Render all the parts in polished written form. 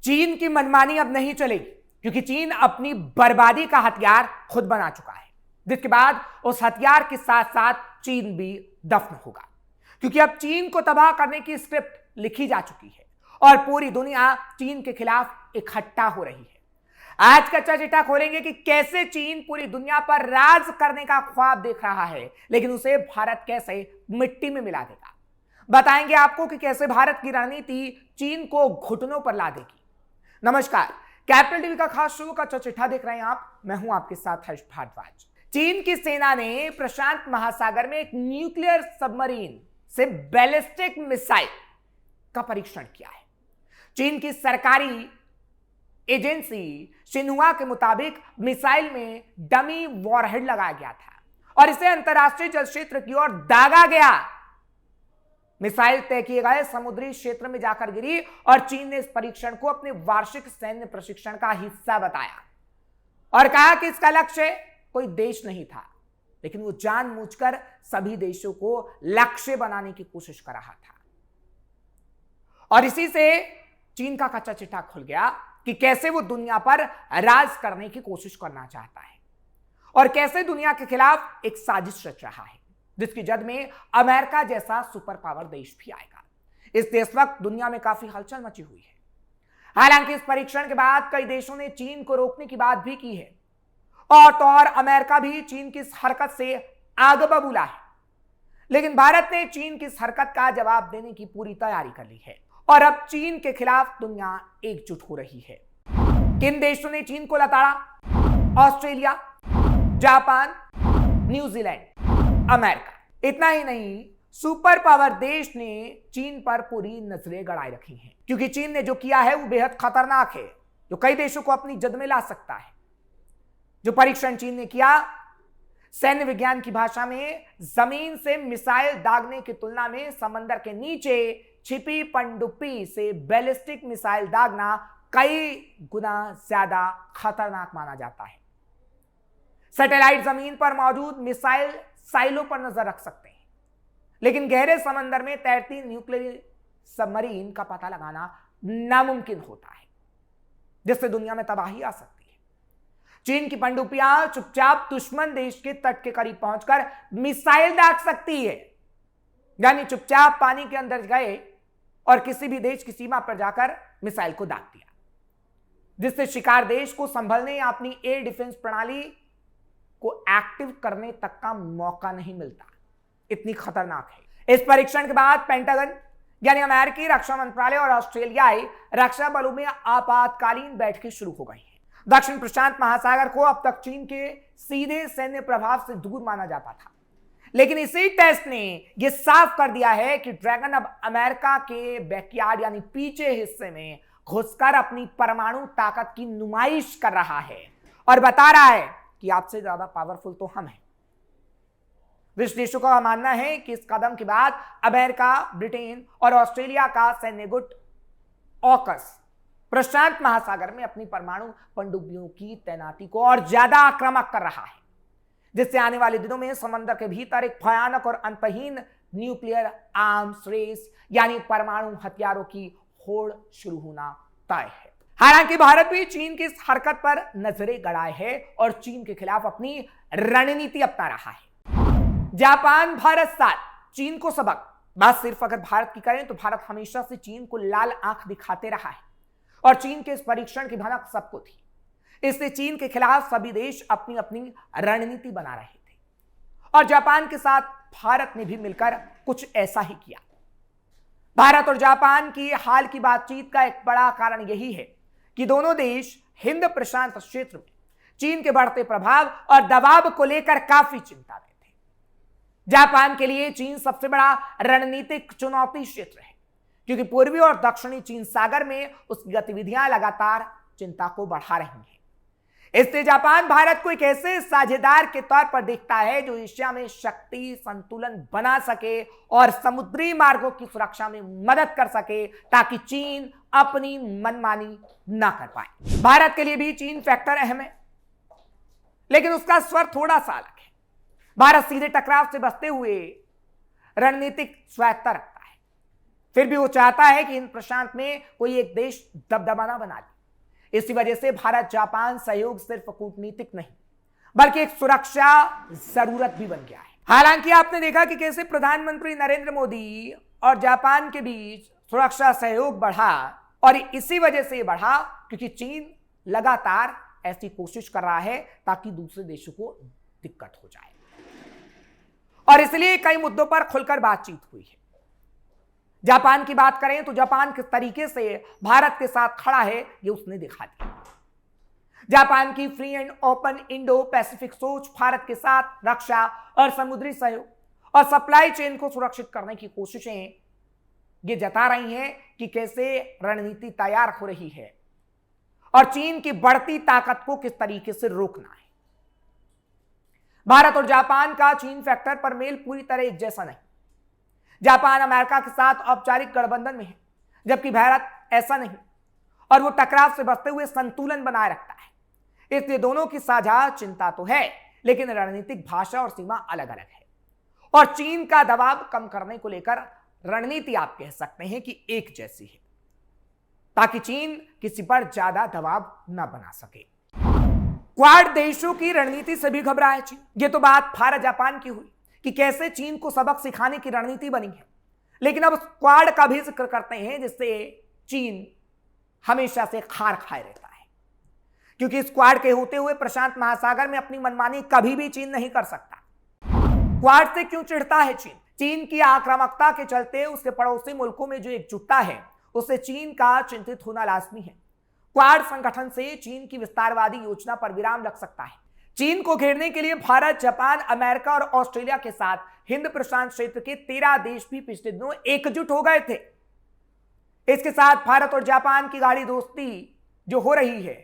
चीन की मनमानी अब नहीं चलेगी, क्योंकि चीन अपनी बर्बादी का हथियार खुद बना चुका है, जिसके बाद उस हथियार के साथ साथ चीन भी दफन होगा, क्योंकि अब चीन को तबाह करने की स्क्रिप्ट लिखी जा चुकी है और पूरी दुनिया चीन के खिलाफ इकट्ठा हो रही है। आज का चिट्ठा खोलेंगे कि कैसे चीन पूरी दुनिया पर राज करने का ख्वाब देख रहा है, लेकिन उसे भारत कैसे मिट्टी में मिला देगा। बताएंगे आपको कि कैसे भारत की रणनीति चीन को घुटनों पर ला देगी। नमस्कार, कैपिटल टीवी का खास शो का चिट्ठा देख रहे हैं आप। मैं हूं आपके साथ हर्ष भारद्वाज। चीन की सेना ने प्रशांत महासागर में एक न्यूक्लियर सबमरीन से बैलिस्टिक मिसाइल का परीक्षण किया है। चीन की सरकारी एजेंसी शिन्हुआ के मुताबिक मिसाइल में डमी वॉरहेड लगाया गया था और इसे अंतरराष्ट्रीय जल क्षेत्र की ओर दागा गया। मिसाइल तय किए गए समुद्री क्षेत्र में जाकर गिरी और चीन ने इस परीक्षण को अपने वार्षिक सैन्य प्रशिक्षण का हिस्सा बताया और कहा कि इसका लक्ष्य कोई देश नहीं था, लेकिन वो जानबूझकर सभी देशों को लक्ष्य बनाने की कोशिश कर रहा था। और इसी से चीन का कच्चा चिट्ठा खुल गया कि कैसे वो दुनिया पर राज करने की कोशिश करना चाहता है और कैसे दुनिया के खिलाफ एक साजिश रच रहा है, जिसकी जद में अमेरिका जैसा सुपर पावर देश भी आएगा। इस वक्त दुनिया में काफी हलचल मची हुई है। हालांकि इस परीक्षण के बाद कई देशों ने चीन को रोकने की बात भी की है और तो और अमेरिका भी चीन की इस हरकत से आगे बबूला है, लेकिन भारत ने चीन की इस हरकत का जवाब देने की पूरी तैयारी कर ली है और अब चीन के खिलाफ दुनिया एकजुट हो रही है। किन देशों ने चीन को लताड़ा? Australia, Japan, New Zealand, America. इतना ही नहीं, सुपर पावर देश ने चीन पर पूरी नजरें गड़ाए रखी हैं, क्योंकि चीन ने जो किया है वो बेहद खतरनाक है, जो कई देशों को अपनी जद में ला सकता है। जो परीक्षण चीन ने किया, सैन्य विज्ञान की भाषा में जमीन से मिसाइल दागने की तुलना में समंदर के नीचे छिपी पनडुब्बी से बैलिस्टिक मिसाइल दागना कई गुना ज्यादा खतरनाक माना जाता है। सैटेलाइट जमीन पर मौजूद मिसाइल साइलों पर नजर रख सकते हैं, लेकिन गहरे समंदर में तैरती न्यूक्लियर सबमरीन का पता लगाना नामुमकिन होता है, जिससे दुनिया में तबाही आ सकती है। चीन की पनडुब्बियां चुपचाप दुश्मन देश के तट के करीब पहुंचकर मिसाइल दाग सकती है, यानी चुपचाप पानी के अंदर गए और किसी भी देश की सीमा पर जाकर मिसाइल को दाग दिया, जिससे शिकार देश को संभलने या अपनी एयर डिफेंस प्रणाली को एक्टिव करने तक का मौका नहीं मिलता। इतनी खतरनाक है। इस परीक्षण के बाद पेंटागन यानी अमेरिकी रक्षा मंत्रालय और ऑस्ट्रेलियाई रक्षा बलों में आपातकालीन बैठकें शुरू हो गई हैं। दक्षिण प्रशांत महासागर को अब तक चीन के सीधे सैन्य प्रभाव से दूर माना जाता था, लेकिन इसी टेस्ट ने यह साफ कर दिया है कि ड्रैगन अब अमेरिका के बैकयार्ड यानी पीछे हिस्से में घुसकर अपनी परमाणु ताकत की नुमाइश कर रहा है और बता रहा है कि आपसे ज्यादा पावरफुल तो हम हैं। विश्लेषकों का मानना है कि इस कदम के बाद अमेरिका, ब्रिटेन और ऑस्ट्रेलिया का सैन्य गुट ऑकस प्रशांत महासागर में अपनी परमाणु पनडुब्बियों की तैनाती को और ज्यादा आक्रामक कर रहा है, जिससे आने वाले दिनों में समंदर के भीतर एक भयानक और अंतहीन न्यूक्लियर आर्म्स रेस यानी परमाणु हथियारों की होड़ शुरू होना तय है। हालांकि भारत भी चीन की इस हरकत पर नजरें गड़ाए है और चीन के खिलाफ अपनी रणनीति अपना रहा है। जापान भारत साथ, चीन को सबक। बात सिर्फ अगर भारत की करें तो भारत हमेशा से चीन को लाल आंख दिखाते रहा है और चीन के इस परीक्षण की भनक सबको थी। इससे चीन के खिलाफ सभी देश अपनी अपनी रणनीति बना रहे थे और जापान के साथ भारत ने भी मिलकर कुछ ऐसा ही किया। भारत और जापान की हाल की बातचीत का एक बड़ा कारण यही है कि दोनों देश हिंद प्रशांत क्षेत्र में चीन के बढ़ते प्रभाव और दबाव को लेकर काफी चिंता में थे। जापान के लिए चीन सबसे बड़ा रणनीतिक चुनौती क्षेत्र है, क्योंकि पूर्वी और दक्षिणी चीन सागर में उसकी गतिविधियां लगातार चिंता को बढ़ा रही हैं। इससे जापान भारत को एक ऐसे साझेदार के तौर पर देखता है जो एशिया में शक्ति संतुलन बना सके और समुद्री मार्गों की सुरक्षा में मदद कर सके, ताकि चीन अपनी मनमानी ना कर पाए। भारत के लिए भी चीन फैक्टर अहम है, लेकिन उसका स्वर थोड़ा सा अलग है। भारत सीधे टकराव से बचते हुए रणनीतिक स्वायत्ता रखता है। फिर भी वो चाहता है कि हिंद प्रशांत में कोई एक देश दबदबा बना ले। इसी वजह से भारत जापान सहयोग सिर्फ कूटनीतिक नहीं बल्कि एक सुरक्षा जरूरत भी बन गया है। हालांकि आपने देखा कि कैसे प्रधानमंत्री नरेंद्र मोदी और जापान के बीच सुरक्षा सहयोग बढ़ा, और इसी वजह से बढ़ा क्योंकि चीन लगातार ऐसी कोशिश कर रहा है ताकि दूसरे देशों को दिक्कत हो जाए, और इसलिए कई मुद्दों पर खुलकर बातचीत हुई है। जापान की बात करें तो जापान किस तरीके से भारत के साथ खड़ा है ये उसने दिखा दिया। जापान की free and open Indo Pacific सोच भारत के साथ रक्षा और समुद्री सहयोग और सप्लाई चेन को सुरक्षित करने की कोशिशें ये जता रही हैं कि कैसे रणनीति तैयार हो रही है और चीन की बढ़ती ताकत को किस तरीके से रोकना है। भारत और जापान का चीन फैक्टर पर मेल पूरी तरह एक जैसा नहीं। जापान अमेरिका के साथ औपचारिक गठबंधन में है, जबकि भारत ऐसा नहीं, और वो टकराव से बचते हुए संतुलन बनाए रखता है। इसलिए दोनों की साझा चिंता तो है, लेकिन रणनीतिक भाषा और सीमा अलग अलग है, और चीन का दबाव कम करने को लेकर रणनीति आप कह सकते हैं कि एक जैसी है, ताकि चीन किसी पर ज्यादा दबाव न बना सके। क्वाड देशों की रणनीति से भी घबरा है चीन। ये तो बात भारत जापान की हुई कि कैसे चीन को सबक सिखाने की रणनीति बनी है, लेकिन अब क्वाड का भी जिक्र करते हैं जिससे चीन हमेशा से खार खाए रहता है, क्योंकि इस क्वाड के होते हुए प्रशांत महासागर में अपनी मनमानी कभी भी चीन नहीं कर सकता। क्वाड से क्यों चिढ़ता है चीन? चीन की आक्रामकता के चलते उसके पड़ोसी मुल्कों में जो एकजुटता है उससे चीन का चिंतित होना लाजमी है। क्वाड संगठन से चीन की विस्तारवादी योजना पर विराम लग सकता है। चीन को घेरने के लिए भारत, जापान, अमेरिका और ऑस्ट्रेलिया के साथ हिंद प्रशांत क्षेत्र के 13 देश भी पिछले दिनों एकजुट हो गए थे। इसके साथ भारत और जापान की गाढ़ी दोस्ती जो हो रही है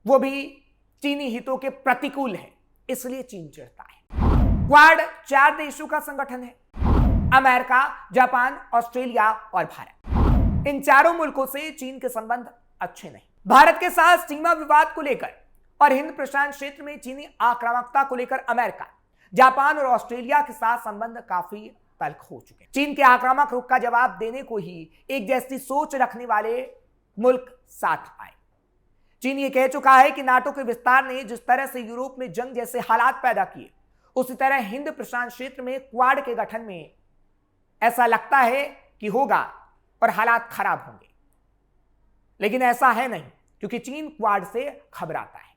वो भी चीनी हितों के प्रतिकूल है, इसलिए चीन चिढ़ता है। क्वाड 4 देशों का संगठन है, अमेरिका, जापान, ऑस्ट्रेलिया और भारत। इन चारों मुल्कों से चीन के संबंध अच्छे नहीं। भारत के साथ सीमा विवाद को लेकर और हिंद प्रशांत क्षेत्र में चीनी आक्रामकता को लेकर अमेरिका, जापान और ऑस्ट्रेलिया के साथ संबंध काफी तल्ख हो चुके हैं। चीन के आक्रामक रुख का जवाब देने को ही एक जैसी सोच रखने वाले मुल्क साथ आए। चीन ये कह चुका है कि नाटो के विस्तार ने जिस तरह से यूरोप में जंग जैसे हालात पैदा किए, उसी तरह हिंद प्रशांत क्षेत्र में क्वाड के गठन में ऐसा लगता है कि होगा और हालात खराब होंगे, लेकिन ऐसा है नहीं, क्योंकि चीन क्वाड से घबराता है।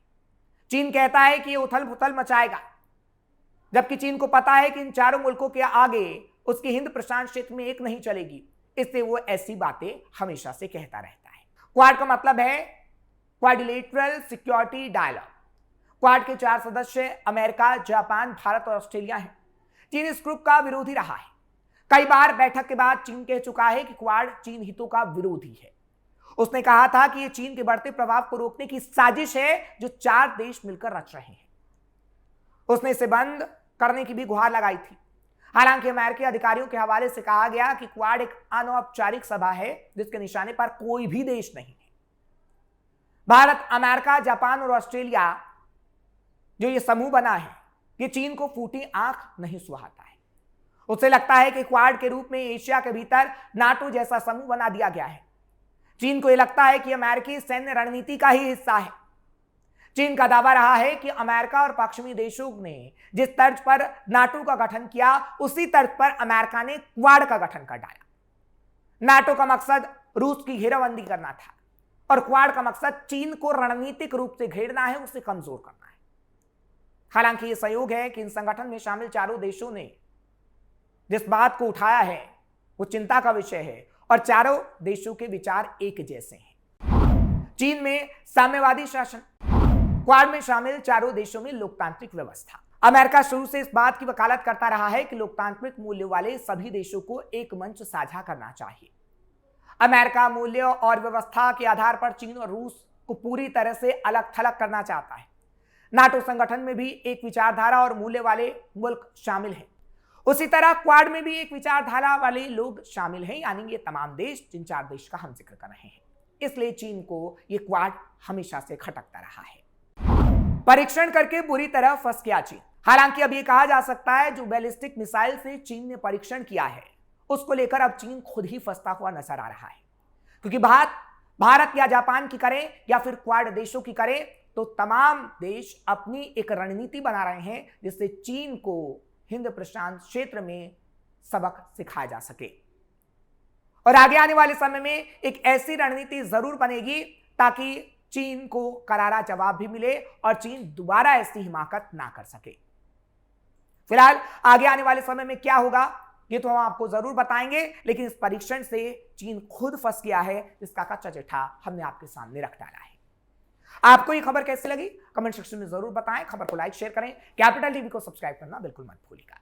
चीन कहता है कि ये उथल पुथल मचाएगा, जबकि चीन को पता है कि इन चारों मुल्कों के आगे उसकी हिंद प्रशांत क्षेत्र में एक नहीं चलेगी, इसलिए वो ऐसी बातें हमेशा से कहता रहता है। क्वाड का मतलब है क्वाड्रिलेटरल सिक्योरिटी डायलॉग। क्वाड के 4 सदस्य अमेरिका, जापान, भारत और ऑस्ट्रेलिया हैं। चीन इस ग्रुप का विरोधी रहा है। कई बार बैठक के बाद चीन कह चुका है कि क्वाड चीन हितों का विरोधी है। उसने कहा था कि यह चीन के बढ़ते प्रभाव को रोकने की साजिश है जो 4 देश मिलकर रच रहे हैं। उसने इसे बंद करने की भी गुहार लगाई थी। हालांकि अमेरिकी अधिकारियों के हवाले से कहा गया कि क्वाड एक अनौपचारिक सभा है जिसके निशाने पर कोई भी देश नहीं है। भारत, अमेरिका, जापान और ऑस्ट्रेलिया जो ये समूह बना है, ये चीन को फूटी आंख नहीं सुहाता है। उसे लगता है कि क्वाड के रूप में एशिया के भीतर नाटो जैसा समूह बना दिया गया है। चीन को यह लगता है कि अमेरिकी सैन्य रणनीति का ही हिस्सा है। चीन का दावा रहा है कि अमेरिका और पश्चिमी देशों ने जिस तर्ज पर नाटो का गठन किया, उसी तर्ज पर अमेरिका ने क्वाड का गठन कर डाला। नाटो का मकसद रूस की घेराबंदी करना था और क्वाड का मकसद चीन को रणनीतिक रूप से घेरना है, उसे कमजोर करना है। हालांकि यह संयोग है कि इन संगठन में शामिल चारों देशों ने जिस बात को उठाया है वो चिंता का विषय है और चारों देशों के विचार एक जैसे हैं। चीन में साम्यवादी शासन, क्वाड में शामिल चारों देशों में लोकतांत्रिक व्यवस्था। अमेरिका शुरू से इस बात की वकालत करता रहा है कि लोकतांत्रिक मूल्यों वाले सभी देशों को एक मंच साझा करना चाहिए। अमेरिका मूल्यों और व्यवस्था के आधार पर चीन और रूस को पूरी तरह से अलग थलग करना चाहता है। नाटो संगठन में भी एक विचारधारा और मूल्य वाले मुल्क शामिल हैं। उसी तरह क्वाड में भी एक विचारधारा वाले लोग शामिल हैं, यानी ये तमाम देश जिन 4 देश का हम जिक्र कर रहे हैं। इसलिए चीन को ये क्वाड हमेशा से खटकता रहा है। परीक्षण करके बुरी तरह फंस गया चीन। हालांकि अब ये कहा जा सकता है जो बैलिस्टिक मिसाइल से चीन ने परीक्षण किया है उसको लेकर अब चीन खुद ही फंसता हुआ नजर आ रहा है। क्योंकि भारत या जापान की करें या फिर क्वाड देशों की करें, तो तमाम देश अपनी एक रणनीति बना रहे हैं जिससे चीन को हिंद प्रशांत क्षेत्र में सबक सिखाया जा सके। और आगे आने वाले समय में एक ऐसी रणनीति जरूर बनेगी ताकि चीन को करारा जवाब भी मिले और चीन दोबारा ऐसी हिमाकत ना कर सके। फिलहाल आगे आने वाले समय में क्या होगा ये तो हम आपको जरूर बताएंगे, लेकिन इस परीक्षण से चीन खुद फंस गया है, जिसका कच्चा चिट्ठा हमने आपके सामने रख डाला है। आपको ये खबर कैसी लगी कमेंट सेक्शन में जरूर बताएं। खबर को लाइक शेयर करें, कैपिटल टीवी को सब्सक्राइब करना बिल्कुल मत भूलिएगा।